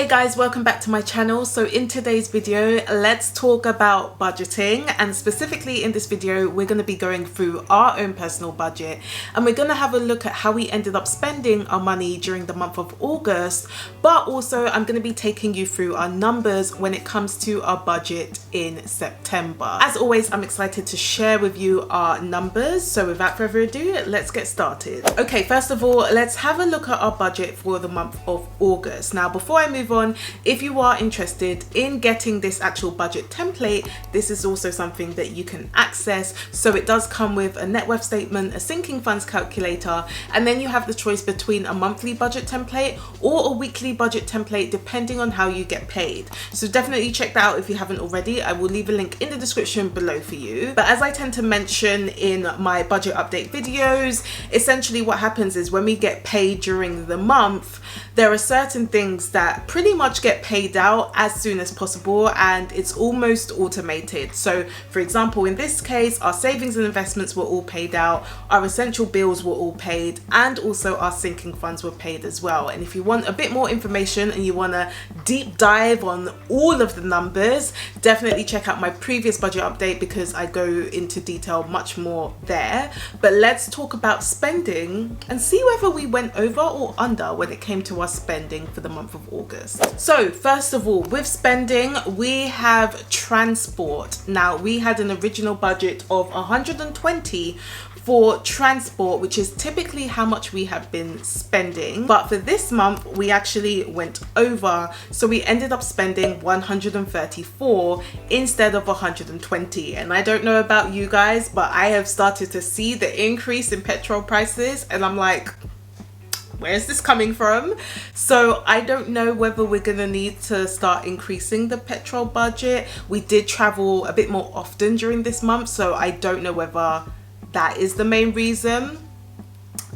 Hey guys, welcome back to my channel. So in today's video, let's talk about budgeting, and specifically in this video we're going to be going through our own personal budget, and we're going to have a look at how we ended up spending our money during the month of August, but also I'm going to be taking you through our numbers when it comes to our budget in September. As always, I'm excited to share with you our numbers, so without further ado, let's get started. Okay, first of all, let's have a look at our budget for the month of August. Now, before I move on, if you are interested in getting this actual budget template, this is also something that you can access. So it does come with a net worth statement, a sinking funds calculator, and then you have the choice between a monthly budget template or a weekly budget template depending on how you get paid. So definitely check that out if you haven't already. I will leave a link in the description below for you. But as I tend to mention in my budget update videos, essentially what happens is when we get paid during the month, there are certain things that pretty much get paid out as soon as possible, and it's almost automated. So for example, in this case, our savings and investments were all paid out, our essential bills were all paid, and also our sinking funds were paid as well. And if you want a bit more information and you want to deep dive on all of the numbers, definitely check out my previous budget update because I go into detail much more there. But let's talk about spending and see whether we went over or under when it came to our spending for the month of August. So first of all, with spending, we have transport. Now, we had an original budget of 120 for transport, which is typically how much we have been spending, but for this month we actually went over, so we ended up spending 134 instead of 120. And I don't know about you guys, but I have started to see the increase in petrol prices and I'm like, where's this coming from? So I don't know whether we're gonna need to start increasing the petrol budget. We did travel a bit more often during this month, so I don't know whether that is the main reason.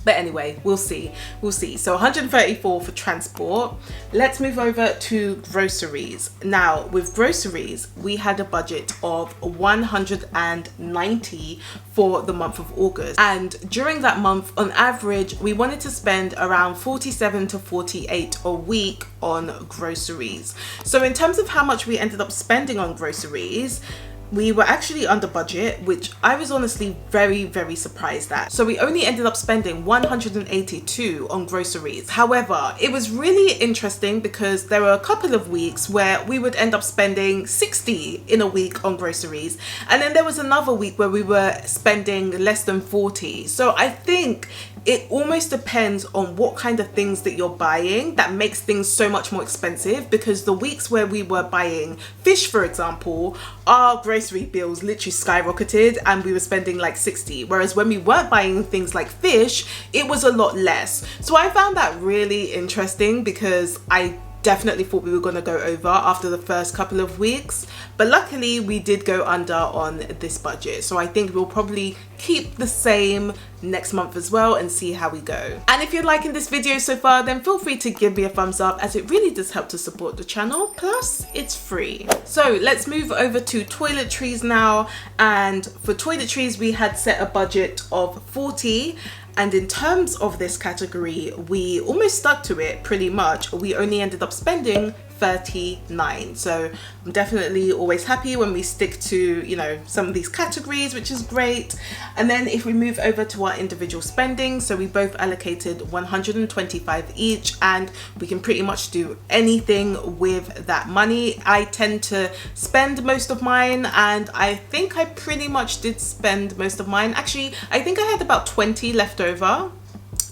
But anyway, we'll see. So 134 for transport. Let's move over to groceries. Now, with groceries, we had a budget of 190 for the month of August. And during that month, on average, we wanted to spend around 47 to 48 a week on groceries. So in terms of how much we ended up spending on groceries, we were actually under budget, which I was honestly very surprised at. So we only ended up spending 182 on groceries. However, it was really interesting because there were a couple of weeks where we would end up spending 60 in a week on groceries. And then there was another week where we were spending less than 40. So I think it almost depends on what kind of things that you're buying that makes things so much more expensive, because the weeks where we were buying fish, for example, our grocery bills literally skyrocketed and we were spending like 60, whereas when we weren't buying things like fish, it was a lot less. So I found that really interesting because I definitely thought we were going to go over after the first couple of weeks, but luckily we did go under on this budget. So I think we'll probably keep the same next month as well and see how we go. And if you're liking this video so far, then feel free to give me a thumbs up, as it really does help to support the channel, plus it's free. So let's move over to toiletries now. And for toiletries, we had set a budget of 40. And in terms of this category, we almost stuck to it pretty much. We only ended up spending 39. So I'm definitely always happy when we stick to, you know, some of these categories, which is great. And then if we move over to our individual spending, so we both allocated 125 each, and we can pretty much do anything with that money. I tend to spend most of mine, and I think I pretty much did spend most of mine. Actually, I think I had about 20 left over,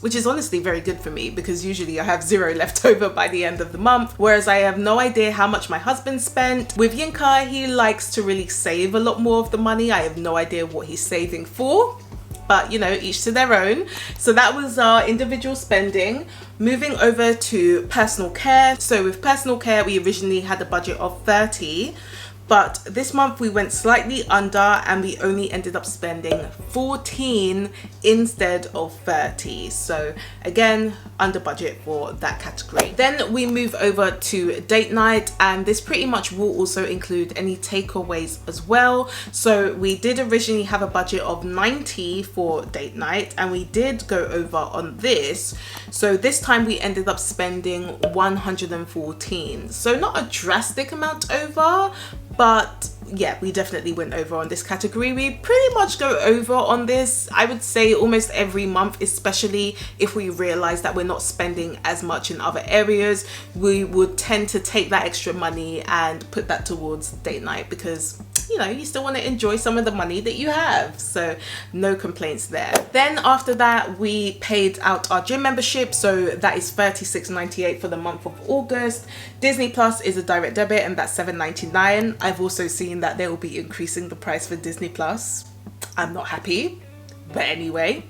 which is honestly very good for me because usually I have 0 left over by the end of the month, whereas I have no idea how much my husband spent. With Yinka, he likes to really save a lot more of the money. I have no idea what he's saving for, but you know, each to their own. So that was our individual spending. Moving over to personal care. So with personal care, we originally had a budget of 30, But this month we went slightly under and we only ended up spending 14 instead of 30. So again, under budget for that category. Then we move over to date night, and this pretty much will also include any takeaways as well. So we did originally have a budget of 90 for date night, and we did go over on this. So this time we ended up spending 114. So not a drastic amount over, but yeah, we definitely went over on this category. We pretty much go over on this, I would say, almost every month, especially if we realize that we're not spending as much in other areas. We would tend to take that extra money and put that towards date night, because you know, you still want to enjoy some of the money that you have. So no complaints there. Then after that, we paid out our gym membership. So that is $36.98 for the month of August. Disney Plus is a direct debit, and that's $7.99. I've also seen that they will be increasing the price for Disney Plus. I'm not happy, but anyway.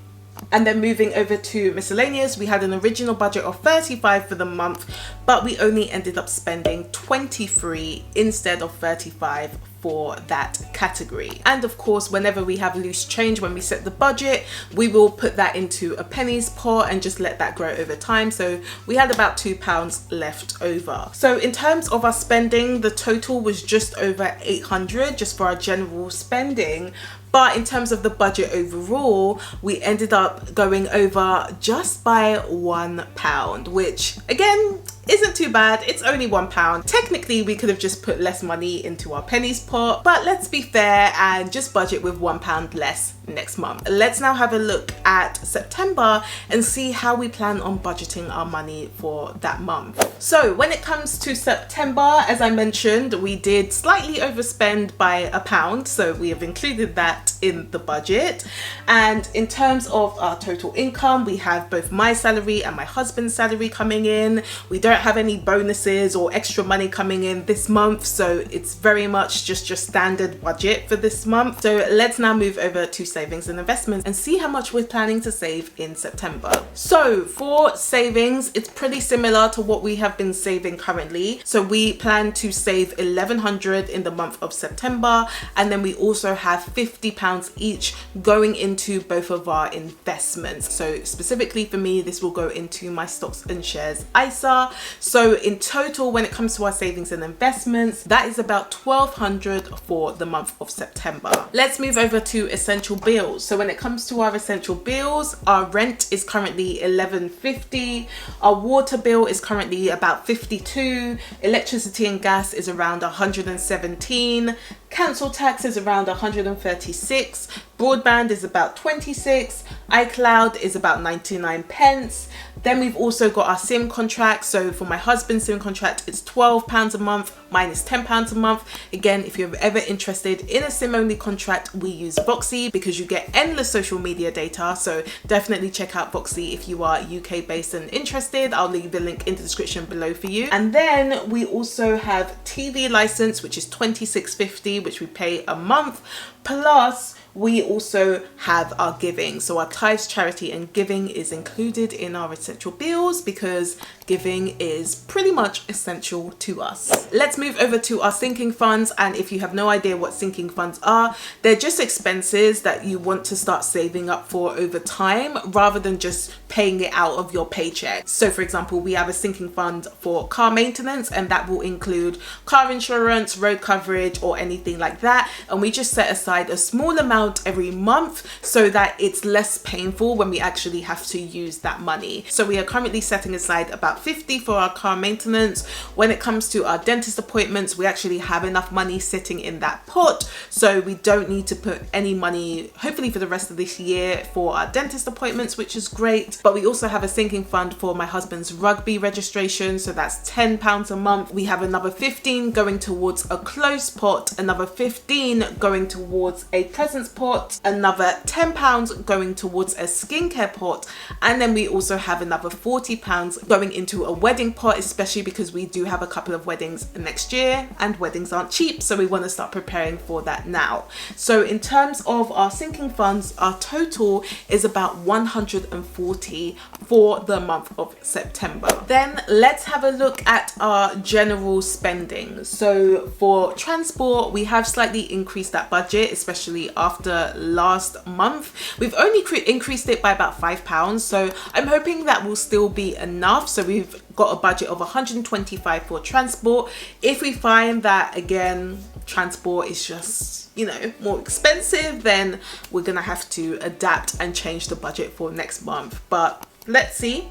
And then moving over to miscellaneous, we had an original budget of 35 for the month, but we only ended up spending 23 instead of 35 for that category. And of course, whenever we have loose change, when we set the budget, we will put that into a pennies pot and just let that grow over time. So we had about £2 left over. So in terms of our spending, the total was just over 800 just for our general spending. But in terms of the budget overall, we ended up going over just by £1, which again, isn't too bad. It's only £1. Technically, we could have just put less money into our pennies pot, but let's be fair and just budget with £1 less next month. Let's now have a look at September and see how we plan on budgeting our money for that month. So when it comes to September, as I mentioned, we did slightly overspend by £1, so we have included that in the budget. And in terms of our total income, we have both my salary and my husband's salary coming in. We don't have any bonuses or extra money coming in this month, so it's very much just your standard budget for this month. So let's now move over to savings and investments and see how much we're planning to save in September. So for savings, it's pretty similar to what we have been saving currently. So we plan to save £1,100 in the month of September, and then we also have £50 each going into both of our investments. So specifically for me, this will go into my stocks and shares ISA. So in total, when it comes to our savings and investments, that is about £1,200 for the month of September. Let's move over to essential bills. So when it comes to our essential bills, our rent is currently $11.50. Our water bill is currently about $52. Electricity and gas is around $117. Council tax is around $136. Broadband is about $26. iCloud is about 99 pence. Then we've also got our SIM contract. So for my husband's SIM contract, it's £12 a month. Mine is £10 a month. Again, if you're ever interested in a SIM only contract, we use Voxy because you get endless social media data. So definitely check out Voxy if you are UK based and interested. I'll leave the link in the description below for you. And then we also have TV license, which is $26.50, which we pay a month. Plus, we also have our giving. So our tithes, charity and giving is included in our essential bills because giving is pretty much essential to us. Let's move over to our sinking funds. And if you have no idea what sinking funds are, they're just expenses that you want to start saving up for over time rather than just paying it out of your paycheck. So for example, we have a sinking fund for car maintenance, and that will include car insurance, road coverage, or anything like that. And we just set aside a small amount every month so that it's less painful when we actually have to use that money. So we are currently setting aside about $50 for our car maintenance. When it comes to our dentist appointments, we actually have enough money sitting in that pot, so we don't need to put any money, hopefully for the rest of this year, for our dentist appointments, which is great. But we also have a sinking fund for my husband's rugby registration, so that's £10 a month. We have another 15 going towards a clothes pot, another 15 going towards a presents pot, another £10 going towards a skincare pot, and then we also have another £40 going into into a wedding pot, especially because we do have a couple of weddings next year and weddings aren't cheap, so we want to start preparing for that now. So in terms of our sinking funds, our total is about 140 for the month of September. Then let's have a look at our general spending. So for transport, we have slightly increased that budget, especially after last month. We've only increased it by about £5, so I'm hoping that will still be enough. So we've got a budget of 125 for transport. If we find that again transport is just, you know, more expensive, then we're gonna have to adapt and change the budget for next month, but let's see.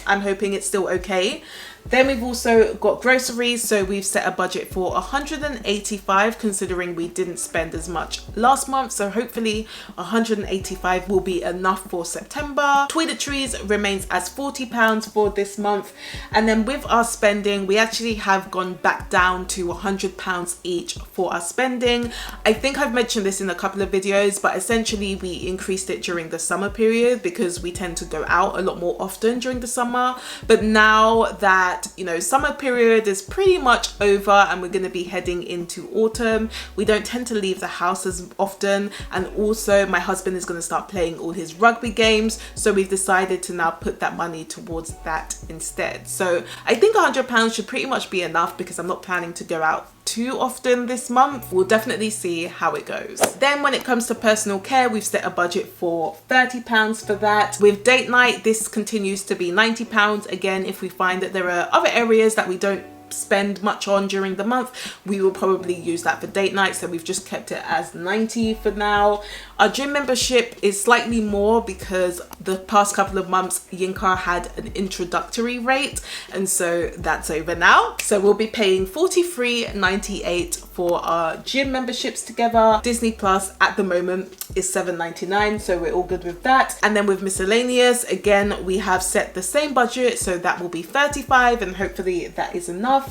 I'm hoping it's still okay. Then we've also got groceries, so we've set a budget for 185 considering we didn't spend as much last month, so hopefully 185 will be enough for September. Toiletries remains as £40 for this month, and then with our spending we actually have gone back down to £100 each for our spending. I think I've mentioned this in a couple of videos, but essentially we increased it during the summer period because we tend to go out a lot more often during the summer, but now that, you know, summer period is pretty much over and we're going to be heading into autumn, we don't tend to leave the house as often, and also my husband is going to start playing all his rugby games, so we've decided to now put that money towards that instead. So I think £100 should pretty much be enough because I'm not planning to go out too often this month. We'll definitely see how it goes. Then when it comes to personal care, we've set a budget for £30 for that. With date night, this continues to be £90. Again, if we find that there are other areas that we don't spend much on during the month, we will probably use that for date night, so we've just kept it as 90 for now. Our gym membership is slightly more because the past couple of months Yinka had an introductory rate, and so that's over now, so we'll be paying $43.98 for our gym memberships together. Disney Plus at the moment is $7.99, so we're all good with that. And then with miscellaneous, again we have set the same budget, so that will be 35, and hopefully that is enough.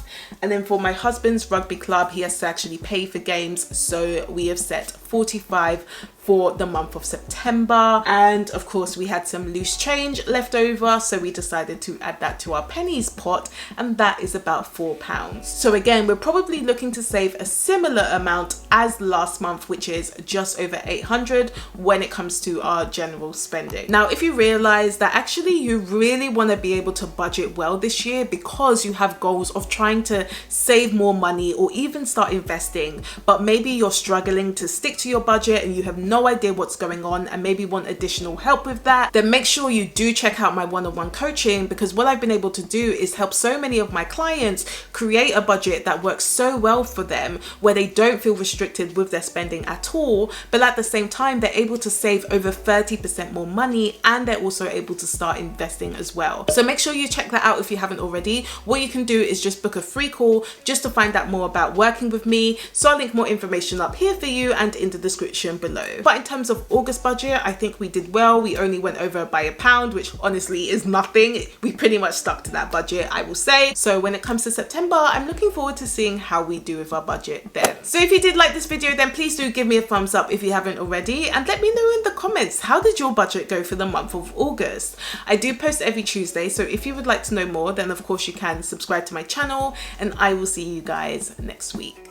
And then for my husband's rugby club, he has to actually pay for games, so we have set 45 for the month of September. And of course we had some loose change left over, so we decided to add that to our pennies pot, and that is about £4. So again, we're probably looking to save a similar amount as last month, which is just over 800 when it comes to our general spending. Now if you realize that actually you really want to be able to budget well this year because you have goals of trying to save more money or even start investing, but maybe you're struggling to stick to your budget and you have no idea what's going on and maybe want additional help with that, then make sure you do check out my one-on-one coaching, because what I've been able to do is help so many of my clients create a budget that works so well for them, where they don't feel restricted with their spending at all, but at the same time they're able to save over 30% more money, and they're also able to start investing as well. So make sure you check that out if you haven't already. What you can do is just book a free call just to find out more about working with me, so I'll link more information up here for you and in the description below. But in terms of August budget, I think we did well. We only went over by £1, which honestly is nothing. We pretty much stuck to that budget, I will say. So when it comes to September, I'm looking forward to seeing how we do with our budget then. So if you did like this video, then please do give me a thumbs up if you haven't already, and let me know in the comments, how did your budget go for the month of August? I do post every Tuesday, so if you would like to know more, then of course you can subscribe to my channel, and I will see you guys next week.